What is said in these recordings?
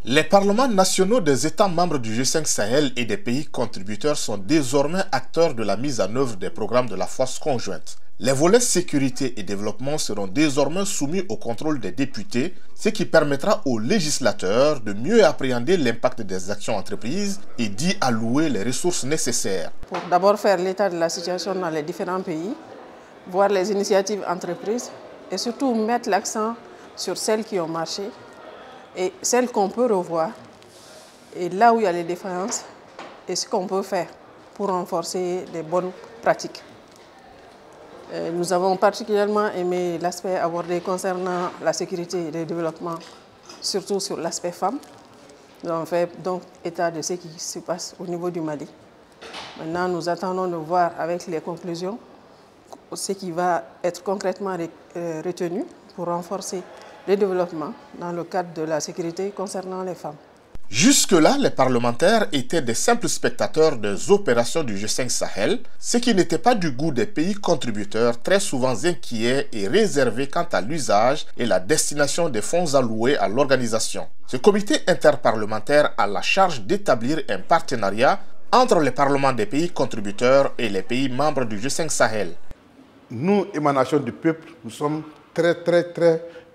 Les parlements nationaux des États membres du G5 Sahel et des pays contributeurs sont désormais acteurs de la mise en œuvre des programmes de la force conjointe. Les volets sécurité et développement seront désormais soumis au contrôle des députés, ce qui permettra aux législateurs de mieux appréhender l'impact des actions entreprises et d'y allouer les ressources nécessaires. Pour d'abord faire l'état de la situation dans les différents pays, voir les initiatives entreprises et surtout mettre l'accent sur celles qui ont marché et celles qu'on peut revoir, et là où il y a les défaillances, et ce qu'on peut faire pour renforcer les bonnes pratiques. Nous avons particulièrement aimé l'aspect abordé concernant la sécurité et le développement, surtout sur l'aspect femmes. Nous avons fait donc état de ce qui se passe au niveau du Mali. Maintenant, nous attendons de voir avec les conclusions ce qui va être concrètement retenu pour renforcer le développement dans le cadre de la sécurité concernant les femmes. Jusque-là, les parlementaires étaient des simples spectateurs des opérations du G5 Sahel, ce qui n'était pas du goût des pays contributeurs très souvent inquiets et réservés quant à l'usage et la destination des fonds alloués à l'organisation. Ce comité interparlementaire a la charge d'établir un partenariat entre les parlements des pays contributeurs et les pays membres du G5 Sahel. Nous, émanation du peuple, nous sommes très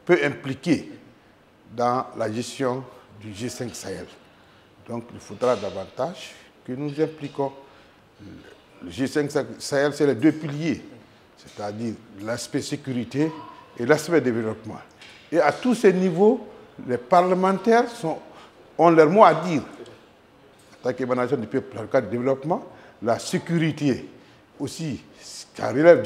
peu impliqués dans la gestion du G5 Sahel. Donc il faudra davantage que nous impliquons. Le G5 Sahel, c'est les deux piliers, c'est-à-dire l'aspect sécurité et l'aspect développement. Et à tous ces niveaux, les parlementaires ont leur mot à dire. En tant qu'émanation du peuple, dans le cadre du développement, la sécurité aussi, ça relève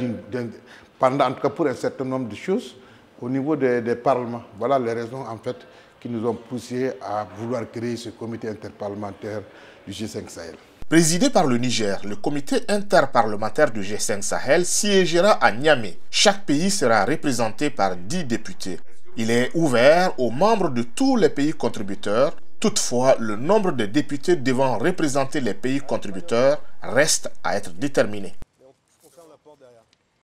pendant, en tout cas pour un certain nombre de choses, au niveau des parlements. Voilà les raisons en fait qui nous ont poussé à vouloir créer ce comité interparlementaire du G5 Sahel. Présidé par le Niger, le comité interparlementaire du G5 Sahel siégera à Niamey. Chaque pays sera représenté par 10 députés. Il est ouvert aux membres de tous les pays contributeurs. Toutefois, le nombre de députés devant représenter les pays contributeurs reste à être déterminé.